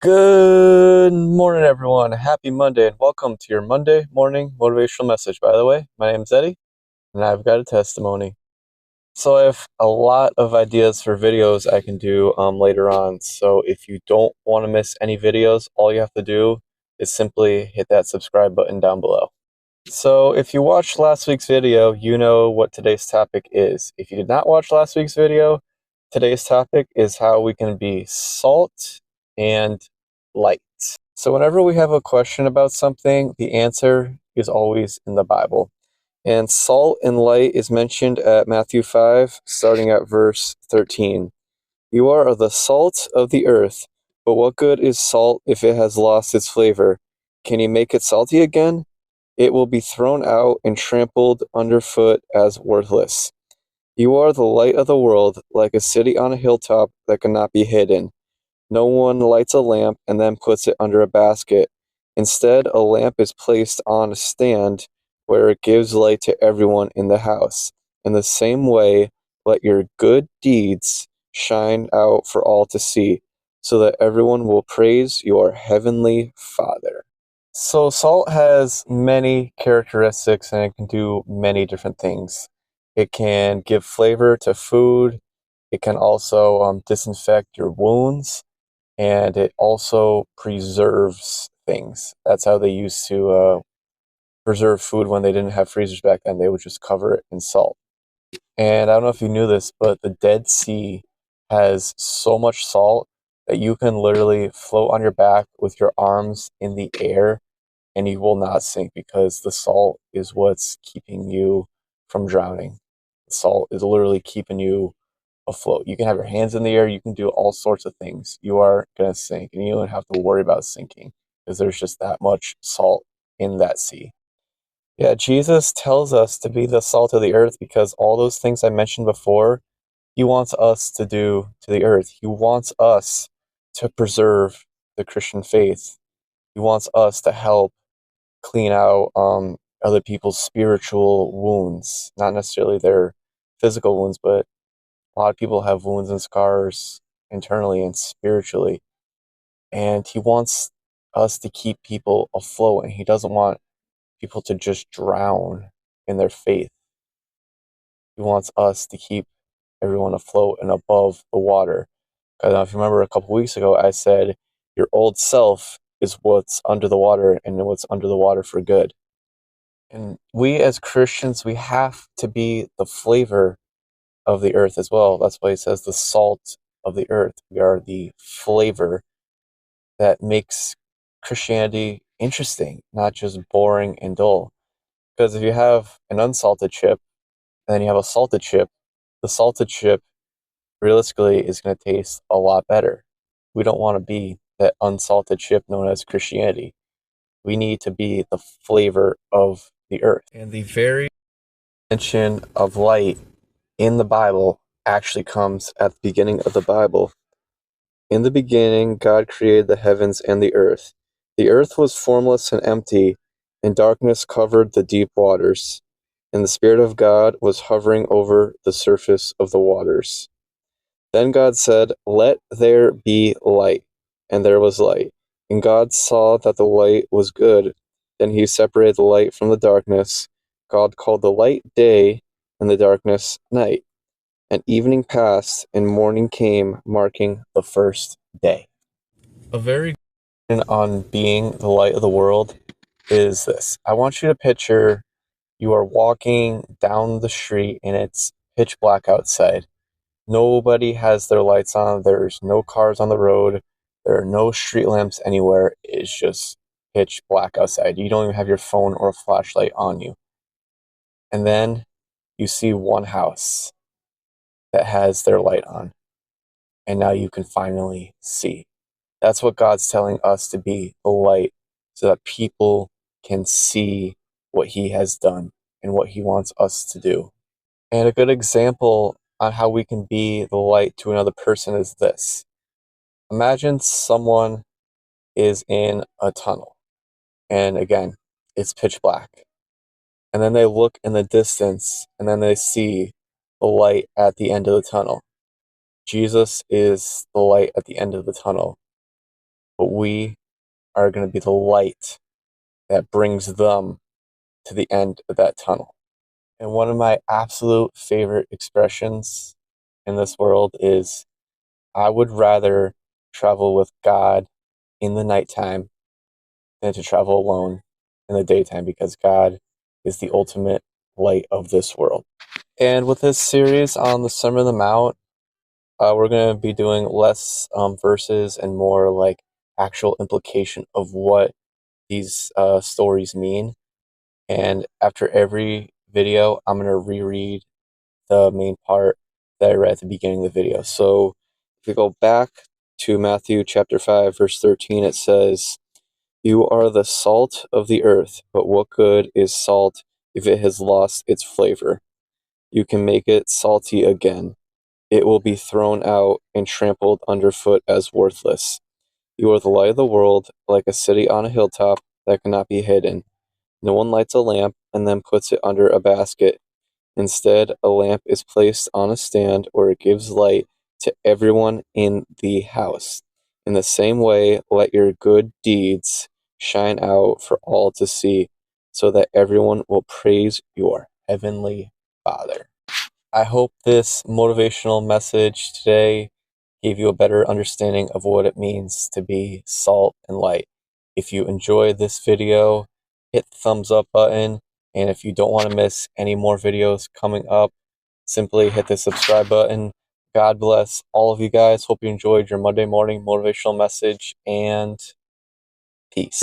Good morning, everyone. Happy Monday, and welcome to your Monday morning motivational message. By the way, my name is Eddie, and I've got a testimony. So I have a lot of ideas for videos I can do later on. So if you don't want to miss any videos, all you have to do is simply hit that subscribe button down below. So if you watched last week's video, you know what today's topic is. If you did not watch last week's video, today's topic is how we can be salt and light. So whenever we have a question about something, the answer is always in the Bible. And salt and light is mentioned at Matthew 5, starting at verse 13. You are the salt of the earth, but what good is salt if it has lost its flavor? Can you make it salty again? It will be thrown out and trampled underfoot as worthless. You are the light of the world, like a city on a hilltop that cannot be hidden. No one lights a lamp and then puts it under a basket. Instead, a lamp is placed on a stand where it gives light to everyone in the house. In the same way, let your good deeds shine out for all to see, so that everyone will praise your heavenly Father. So salt has many characteristics and it can do many different things. It can give flavor to food. It can also disinfect your wounds, and it also preserves things. That's how they used to preserve food when they didn't have freezers back then. They would just cover it in salt. And I don't know if you knew this, but the Dead Sea has so much salt that you can literally float on your back with your arms in the air and you will not sink because the salt is what's keeping you from drowning. The salt is literally keeping you afloat. You can have your hands in the air, you can do all sorts of things. You are going to sink, and you don't have to worry about sinking because there's just that much salt in that sea. Yeah, Jesus tells us to be the salt of the earth because all those things I mentioned before, he wants us to do to the earth. He wants us to preserve the Christian faith. He wants us to help clean out other people's spiritual wounds, not necessarily their physical wounds, but a lot of people have wounds and scars internally and spiritually. And he wants us to keep people afloat, and he doesn't want people to just drown in their faith. He wants us to keep everyone afloat and above the water. Because if you remember a couple weeks ago, I said your old self is what's under the water and what's under the water for good. And we as Christians, we have to be the flavor of the earth as well. That's why he says the salt of the earth. We are the flavor that makes Christianity interesting, not just boring and dull. Because if you have an unsalted chip and then you have a salted chip, the salted chip realistically is going to taste a lot better. We don't want to be that unsalted chip known as Christianity. We need to be the flavor of the earth. And the very mention of light in the Bible actually comes at the beginning of the Bible. In the beginning, God created the heavens and the earth. The earth was formless and empty, and darkness covered the deep waters. And the Spirit of God was hovering over the surface of the waters. Then God said, "Let there be light." And there was light. And God saw that the light was good. Then he separated the light from the darkness. God called the light day, and the darkness night. And evening passed, and morning came, marking the first day. A very good question on being the light of the world is this. I want you to picture you are walking down the street and it's pitch black outside. Nobody has their lights on. There's no cars on the road. There are no street lamps anywhere. It's just pitch black outside. You don't even have your phone or a flashlight on you. And then you see one house that has their light on. And now you can finally see. That's what God's telling us to be, the light, so that people can see what he has done and what he wants us to do. And a good example on how we can be the light to another person is this. Imagine someone is in a tunnel, and again, it's pitch black. And then they look in the distance, and then they see the light at the end of the tunnel. Jesus is the light at the end of the tunnel. but we are going to be the light that brings them to the end of that tunnel. And one of my absolute favorite expressions in this world is, I would rather travel with God in the nighttime than to travel alone in the daytime, because God is the ultimate light of this world. And with this series on the Sermon on the Mount, we're going to be doing less verses and more like actual implication of what these stories mean. And after every video, I'm going to reread the main part that I read at the beginning of the video. So if we go back to Matthew chapter 5, verse 13, it says, "You are the salt of the earth, but what good is salt if it has lost its flavor? You can make it salty again. It will be thrown out and trampled underfoot as worthless. You are the light of the world, like a city on a hilltop that cannot be hidden. No one lights a lamp and then puts it under a basket. Instead, a lamp is placed on a stand where it gives light to everyone in the house. In the same way, let your good deeds shine out for all to see, so that everyone will praise your heavenly Father." I hope this motivational message today gave you a better understanding of what it means to be salt and light. If you enjoyed this video, hit the thumbs up button. And if you don't want to miss any more videos coming up, simply hit the subscribe button. God bless all of you guys. Hope you enjoyed your Monday morning motivational message, and peace.